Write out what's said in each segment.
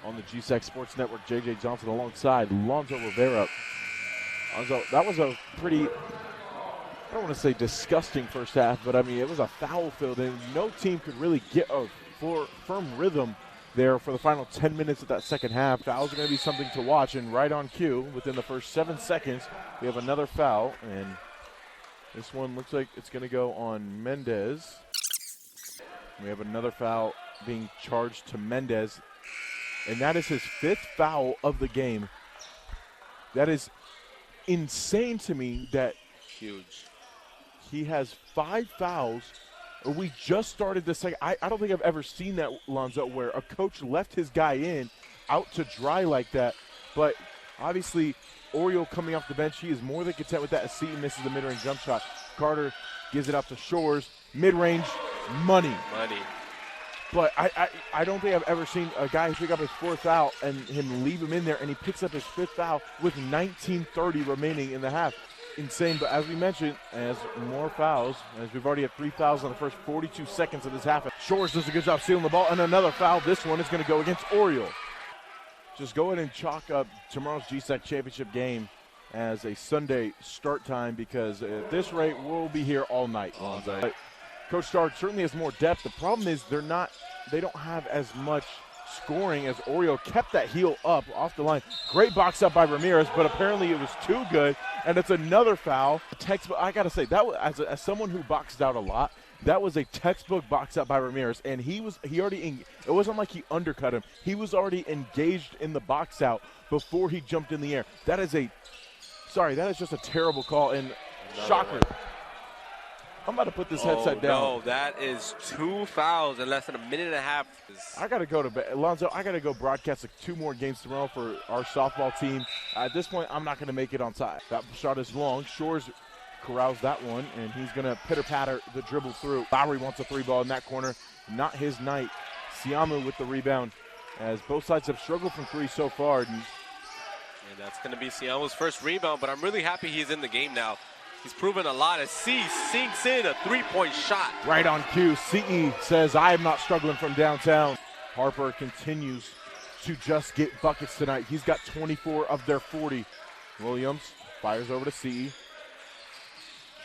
on the GSAC Sports Network. JJ Johnson alongside Lonzo Rivera. Lonzo, that was a pretty, I don't want to say disgusting first half, but I mean, it was a foul-filled, and no team could really get a firm rhythm there for the final 10 minutes of that second half. Fouls are going to be something to watch, and right on cue, within the first 7 seconds, we have another foul, and this one looks like it's going to go on Mendez. We have another foul being charged to Mendez, and that is his 5th foul of the game. That is insane to me that huge. He has 5 fouls. We just started the second. I don't think I've ever seen that, Lonzo, where a coach left his guy in out to dry like that. But obviously, Oriole coming off the bench, he is more than content with that as Seton misses the mid-range jump shot. Carter gives it out to Shores. Mid-range, money. But I don't think I've ever seen a guy pick up his 4th foul and him leave him in there, and he picks up his 5th foul with 19:30 remaining in the half. Insane, but as we mentioned, as more fouls, as we've already had 3 fouls in the first 42 seconds of this half. Shores does a good job stealing the ball, and another foul. This one is going to go against Oriole. Just go ahead and chalk up tomorrow's GSAC championship game as a Sunday start time, because at this rate, we'll be here all night. But Coach Stark certainly has more depth. The problem is they don't have as much scoring as Oriole kept that heel up off the line. Great box up by Ramirez, but apparently it was too good, and it's another foul. Textbook. I gotta say, that was, as someone who boxed out a lot, that was a textbook box up by Ramirez, and it wasn't like he undercut him. He was already engaged in the box out before he jumped in the air. That is just a terrible call, and shocker. I'm about to put this headset down. No, that is 2 fouls in less than a minute and a half. I got to go to bed. Alonzo, I got to go broadcast 2 more games tomorrow for our softball team. At this point, I'm not going to make it on time. That shot is long. Shores corrals that one, and he's going to pitter-patter the dribble through. Lowry wants a 3-ball in that corner. Not his night. Siamu with the rebound, as both sides have struggled from 3 so far. And that's going to be Siamu's first rebound, but I'm really happy he's in the game now. He's proven a lot as C sinks in a 3-point shot. Right on cue, CE says, I am not struggling from downtown. Harper continues to just get buckets tonight. He's got 24 of their 40. Williams fires over to CE.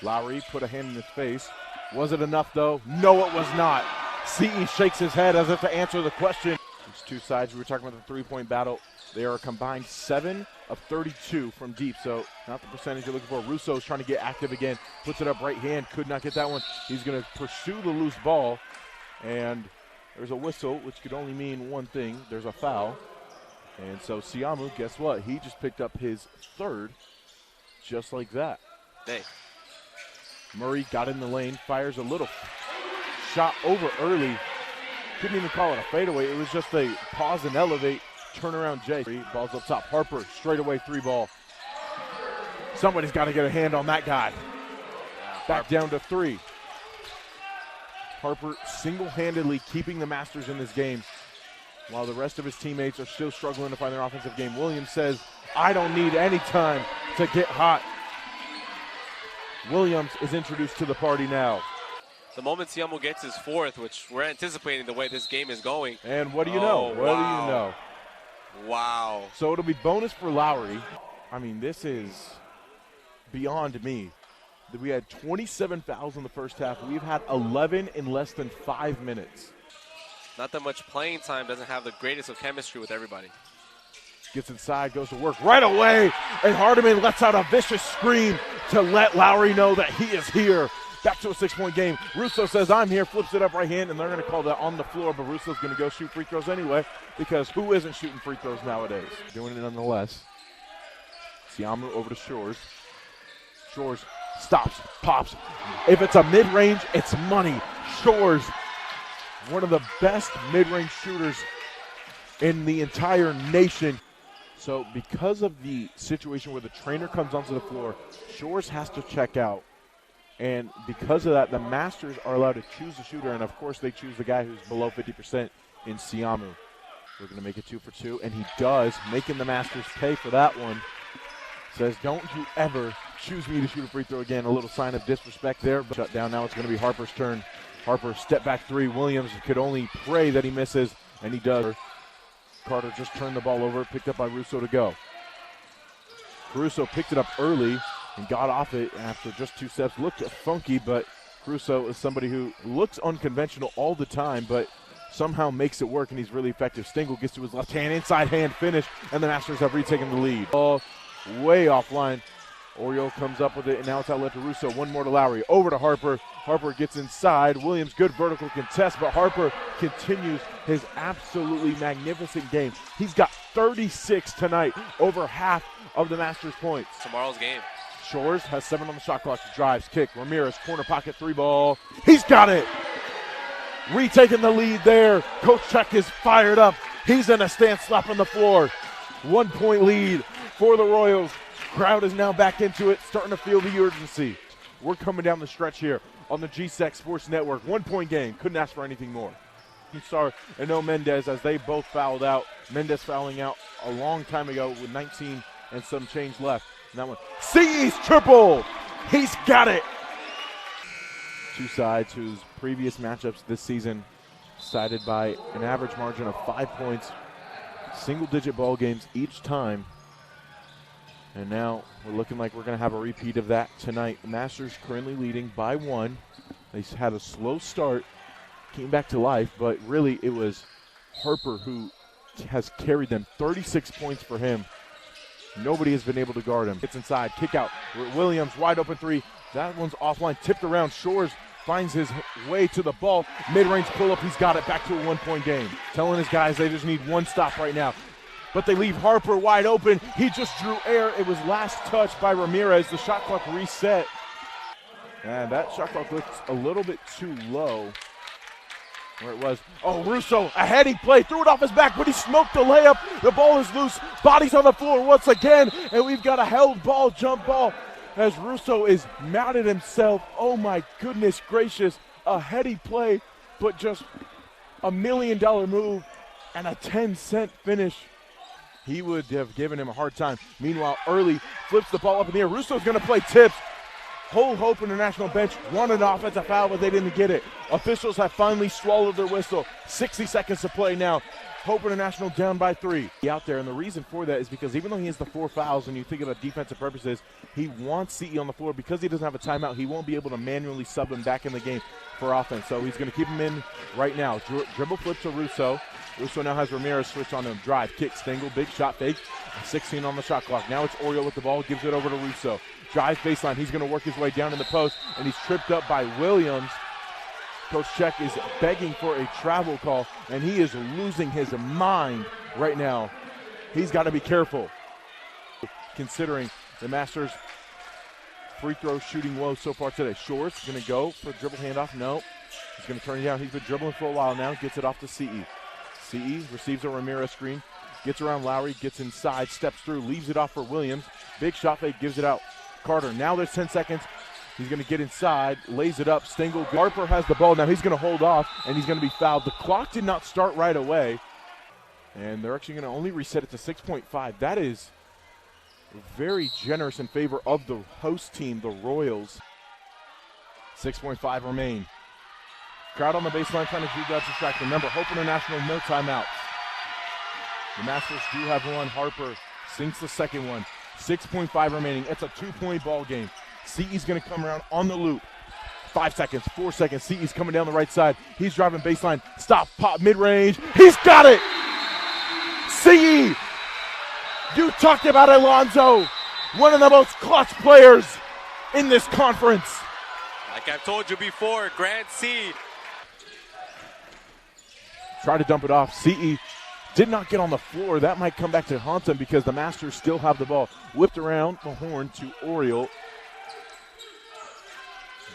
Lowry put a hand in his face. Was it enough, though? No, it was not. CE shakes his head as if to answer the question. These 2 sides, we were talking about the 3-point battle. They are a combined 7 of 32 from deep, so not the percentage you're looking for. Russo's trying to get active again. Puts it up right hand, could not get that one. He's going to pursue the loose ball, and there's a whistle, which could only mean one thing. There's a foul. And so Siamu, guess what? He just picked up his 3rd, just like that. Hey. Murray got in the lane, fires a little shot over early. Couldn't even call it a fadeaway. It was just a pause and elevate. Turnaround Jay. Ball's up top. Harper, straight away 3-ball. Somebody's got to get a hand on that guy. Back down to 3. Harper single-handedly keeping the Masters in this game, while the rest of his teammates are still struggling to find their offensive game. Williams says, I don't need any time to get hot. Williams is introduced to the party now. The moment Siamu gets his 4th, which we're anticipating the way this game is going. And what do you know? What do you know? Wow. So it'll be bonus for Lowry. I mean, this is beyond me. We had 27 fouls in the first half. We've had 11 in less than 5 minutes. Not that much playing time, doesn't have the greatest of chemistry with everybody. Gets inside, goes to work right away, and Hardiman lets out a vicious scream to let Lowry know that he is here. Back to a 6-point game. Russo says, I'm here, flips it up right hand, and they're going to call that on the floor, but Russo's going to go shoot free throws anyway, because who isn't shooting free throws nowadays? Doing it nonetheless. Siamu over to Shores. Shores stops, pops. If it's a mid-range, it's money. Shores, one of the best mid-range shooters in the entire nation. So because of the situation where the trainer comes onto the floor, Shores has to check out. And because of that, the Masters are allowed to choose the shooter, and of course they choose the guy who's below 50% in Siamu. We're going to make it 2 for 2, and he does, making the Masters pay for that one. Says, don't you ever choose me to shoot a free throw again. A little sign of disrespect there, but shut down. Now it's going to be Harper's turn. Harper, step back 3. Williams could only pray that he misses, and he does. Carter just turned the ball over, picked up by Russo to go. Caruso picked it up early and got off it after just 2 steps. Looked funky, but Caruso is somebody who looks unconventional all the time, but somehow makes it work, and he's really effective. Stengel gets to his left hand, inside hand finish, and the Masters have retaken the lead. Ball way offline. Oriole comes up with it, and now it's outlet to Russo. One more to Lowry. Over to Harper. Harper gets inside. Williams, good vertical contest, but Harper continues his absolutely magnificent game. He's got 36 tonight, over half of the Masters points. Tomorrow's game. Shores has 7 on the shot clock. Drives, kick. Ramirez, corner pocket, 3 ball. He's got it! Retaking the lead there. Coach Check is fired up. He's in a stance, slapping the floor. 1 point lead for the Royals. Crowd is now back into it, starting to feel the urgency. We're coming down the stretch here on the GSAC Sports Network. 1 point game. Couldn't ask for anything more. Sorry, and no Mendez as they both fouled out. Mendez fouling out a long time ago with 19 and some change left. And that one. CE's triple! He's got it! Two sides whose previous matchups this season decided by an average margin of 5 points. Single-digit ball games each time. And now we're looking like we're going to have a repeat of that tonight. The Masters currently leading by 1. They had a slow start, came back to life, but really it was Harper who has carried them. 36 points for him. Nobody has been able to guard him. Gets inside, kick out. Williams, wide open 3. That one's offline, tipped around. Shores finds his way to the ball. Mid-range pull-up, he's got it. Back to a 1 point game. Telling his guys they just need one stop right now. But they leave Harper wide open. He just drew air. It was last touched by Ramirez. The shot clock reset. And that shot clock looks a little bit too low where it was. Oh, Russo, a heading play. Threw it off his back, but he smoked the layup. The ball is loose. Body's on the floor once again. And we've got a held ball, jump ball, as Russo is mounted himself. Oh, my goodness gracious. A heady play, but just $1 million move and a 10-cent finish. He would have given him a hard time. Meanwhile, Early flips the ball up in the air. Russo's going to play tips. Whole Hope International bench wanted an offensive foul, but they didn't get it. Officials have finally swallowed their whistle. 60 seconds to play now. Hope International down by 3. Out there, and the reason for that is because even though he has the 4 fouls, and you think about defensive purposes, he wants CE on the floor. Because he doesn't have a timeout, he won't be able to manually sub him back in the game for offense. So he's going to keep him in right now. Dribble flip to Russo. Russo now has Ramirez switch on him. Drive, kick, Stengel, big shot fake. 16 on the shot clock. Now it's Oriole with the ball, gives it over to Russo. Drives baseline. He's going to work his way down in the post, and he's tripped up by Williams. Coach Check is begging for a travel call, and he is losing his mind right now. He's got to be careful, considering the Masters free throw shooting low so far today. Shores going to go for a dribble handoff. No. He's going to turn it down. He's been dribbling for a while now. Gets it off to CE. CE receives a Ramirez screen. Gets around Lowry. Gets inside. Steps through. Leaves it off for Williams. Big shot fake. Gives it out. Carter. Now there's 10 seconds. He's going to get inside. Lays it up. Stengel. Harper has the ball. Now he's going to hold off, and he's going to be fouled. The clock did not start right away. And they're actually going to only reset it to 6.5. That is very generous in favor of the host team, the Royals. 6.5 remain. Crowd on the baseline trying to do that distraction. Remember, Hope International, no timeouts. The Masters do have one. Harper sinks the second one. 6.5 remaining. It's a 2-point ball game. CE's going to come around on the loop. 5 seconds, 4 seconds. CE's coming down the right side. He's driving baseline. Stop, pop, mid-range. He's got it! CE! You talked about Alonzo, one of the most clutch players in this conference. Like I've told you before, Grant C. Try to dump it off. CE did not get on the floor. That might come back to haunt them because the Masters still have the ball. Whipped around the horn to Oriole.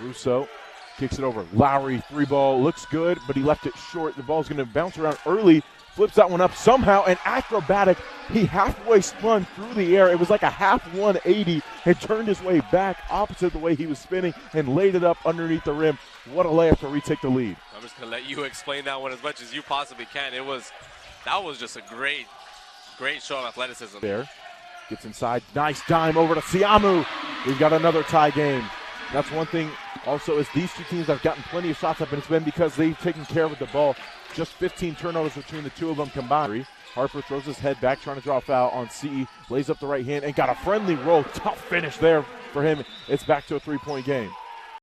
Russo kicks it over. Lowry, 3-ball, looks good, but he left it short. The ball's going to bounce around early. Flips that one up somehow, and acrobatic. He halfway spun through the air. It was like a half 180 and turned his way back opposite the way he was spinning and laid it up underneath the rim. What a layup to retake the lead. I'm just going to let you explain that one as much as you possibly can. That was just a great show of athleticism. There, gets inside. Nice dime over to Siamu. We've got another tie game. That's one thing also is these two teams have gotten plenty of shots up, and it's been because they've taken care of the ball. just 15 turnovers between the two of them combined. Harper throws his head back, trying to draw a foul on CE, lays up the right hand, and got a friendly roll. Tough finish there for him. It's back to a 3-point game.